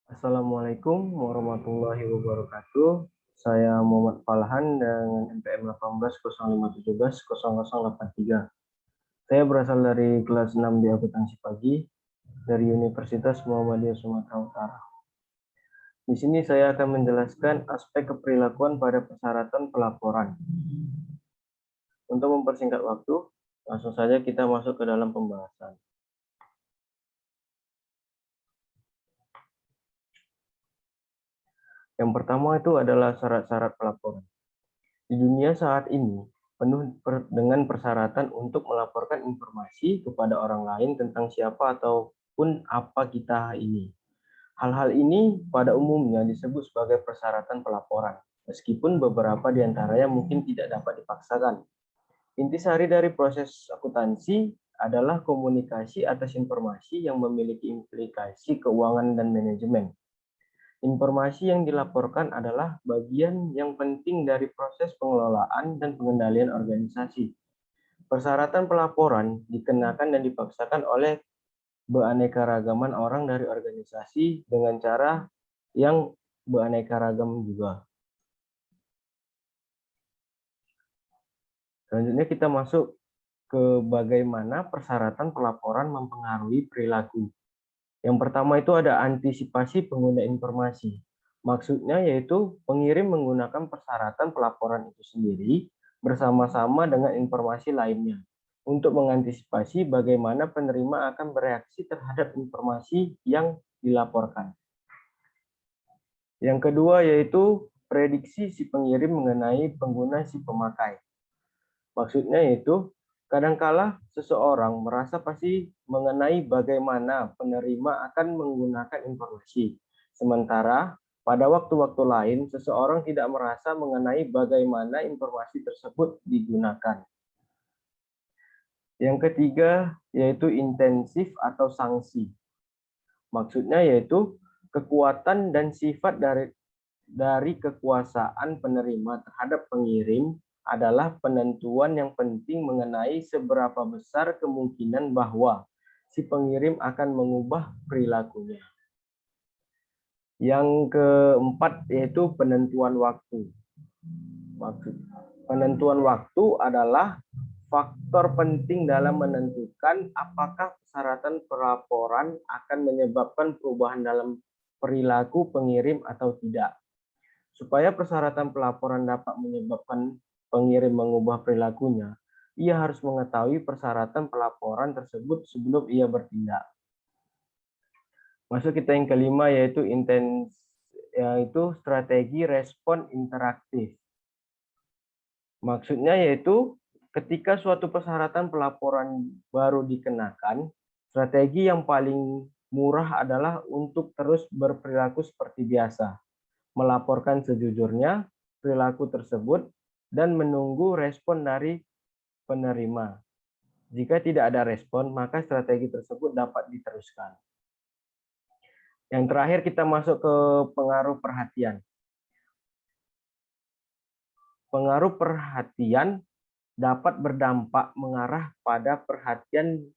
Assalamualaikum warahmatullahi wabarakatuh. Saya Muhammad Falhan dengan NPM 1805170083. Saya berasal dari kelas 6 di akuntansi pagi dari Universitas Muhammadiyah Sumatera Utara. Di sini saya akan menjelaskan aspek keperilakuan pada persyaratan pelaporan. Untuk mempersingkat waktu, langsung saja kita masuk ke dalam pembahasan. Yang pertama itu adalah syarat-syarat pelaporan. Di dunia saat ini, penuh dengan persyaratan untuk melaporkan informasi kepada orang lain tentang siapa ataupun apa kita ini. Hal-hal ini pada umumnya disebut sebagai persyaratan pelaporan, meskipun beberapa di antaranya mungkin tidak dapat dipaksakan. Intisari dari proses akuntansi adalah komunikasi atas informasi yang memiliki implikasi keuangan dan manajemen. Informasi yang dilaporkan adalah bagian yang penting dari proses pengelolaan dan pengendalian organisasi. Persyaratan pelaporan dikenakan dan dipaksakan oleh beanekaragaman orang dari organisasi dengan cara yang beaneka ragam juga. Selanjutnya kita masuk ke bagaimana persyaratan pelaporan mempengaruhi perilaku. Yang pertama itu ada antisipasi pengguna informasi. Maksudnya yaitu pengirim menggunakan persyaratan pelaporan itu sendiri bersama-sama dengan informasi lainnya untuk mengantisipasi bagaimana penerima akan bereaksi terhadap informasi yang dilaporkan. Yang kedua yaitu prediksi si pengirim mengenai pengguna si pemakai. Maksudnya yaitu kadangkala seseorang merasa pasti mengenai bagaimana penerima akan menggunakan informasi. Sementara pada waktu-waktu lain seseorang tidak merasa mengenai bagaimana informasi tersebut digunakan. Yang ketiga yaitu intensif atau sanksi. Maksudnya yaitu kekuatan dan sifat dari kekuasaan penerima terhadap pengirim adalah penentuan yang penting mengenai seberapa besar kemungkinan bahwa si pengirim akan mengubah perilakunya. Yang keempat yaitu penentuan waktu. Penentuan waktu adalah faktor penting dalam menentukan apakah persyaratan pelaporan akan menyebabkan perubahan dalam perilaku pengirim atau tidak. Supaya persyaratan pelaporan dapat menyebabkan pengirim mengubah perilakunya, ia harus mengetahui persyaratan pelaporan tersebut sebelum ia bertindak. Masuk kita yang kelima yaitu strategi respon interaktif. Maksudnya yaitu ketika suatu persyaratan pelaporan baru dikenakan, strategi yang paling murah adalah untuk terus berperilaku seperti biasa, melaporkan sejujurnya perilaku tersebut, dan menunggu respon dari penerima. Jika tidak ada respon, maka strategi tersebut dapat diteruskan. Yang terakhir kita masuk ke pengaruh perhatian. Pengaruh perhatian dapat berdampak mengarah pada perhatian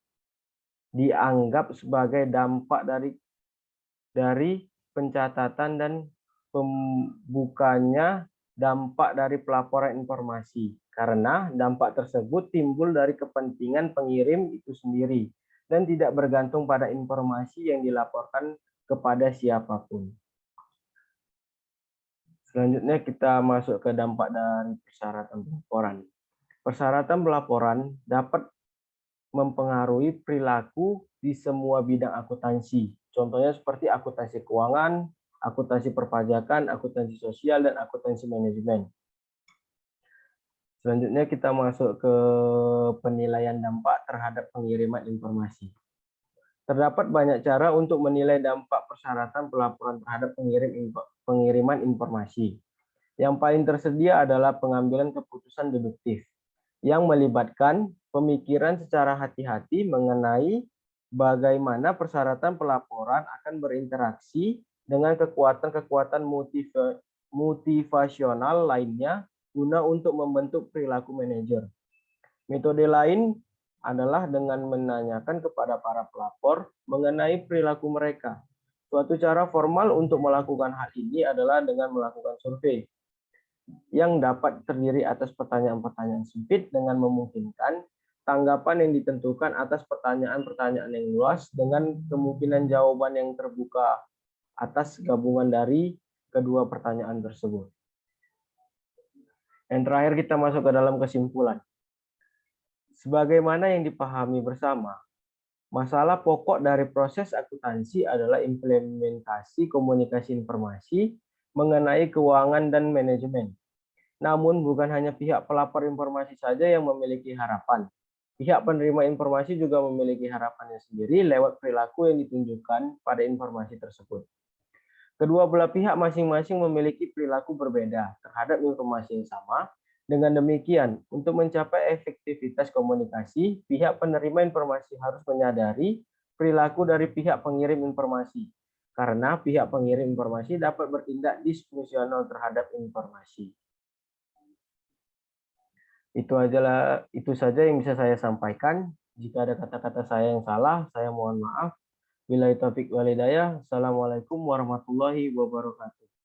dianggap sebagai dampak dari pencatatan dan pembukanya dampak dari pelaporan informasi, karena dampak tersebut timbul dari kepentingan pengirim itu sendiri dan tidak bergantung pada informasi yang dilaporkan kepada siapapun. Selanjutnya kita masuk ke dampak dari persyaratan pelaporan. Persyaratan pelaporan dapat mempengaruhi perilaku di semua bidang akuntansi. Contohnya seperti akuntansi keuangan, akuntansi perpajakan, akuntansi sosial, dan akuntansi manajemen. Selanjutnya kita masuk ke penilaian dampak terhadap pengiriman informasi. Terdapat banyak cara untuk menilai dampak persyaratan pelaporan terhadap pengiriman informasi. Yang paling tersedia adalah pengambilan keputusan deduktif, yang melibatkan pemikiran secara hati-hati mengenai bagaimana persyaratan pelaporan akan berinteraksi dengan kekuatan-kekuatan motivasional lainnya guna untuk membentuk perilaku manajer. Metode lain adalah dengan menanyakan kepada para pelapor mengenai perilaku mereka. Suatu cara formal untuk melakukan hal ini adalah dengan melakukan survei yang dapat terdiri atas pertanyaan-pertanyaan sempit dengan memungkinkan tanggapan yang ditentukan atas pertanyaan-pertanyaan yang luas dengan kemungkinan jawaban yang terbuka atas gabungan dari kedua pertanyaan tersebut. Yang terakhir kita masuk ke dalam kesimpulan. Sebagaimana yang dipahami bersama, masalah pokok dari proses akuntansi adalah implementasi komunikasi informasi mengenai keuangan dan manajemen. Namun bukan hanya pihak pelapor informasi saja yang memiliki harapan. Pihak penerima informasi juga memiliki harapannya sendiri lewat perilaku yang ditunjukkan pada informasi tersebut. Kedua belah pihak masing-masing memiliki perilaku berbeda terhadap informasi yang sama. Dengan demikian, untuk mencapai efektivitas komunikasi, pihak penerima informasi harus menyadari perilaku dari pihak pengirim informasi, karena pihak pengirim informasi dapat bertindak disfungsional terhadap informasi. Itu saja yang bisa saya sampaikan. Jika ada kata-kata saya yang salah, saya mohon maaf. Billahi taufiq wal hidayah. Assalamualaikum warahmatullahi wabarakatuh.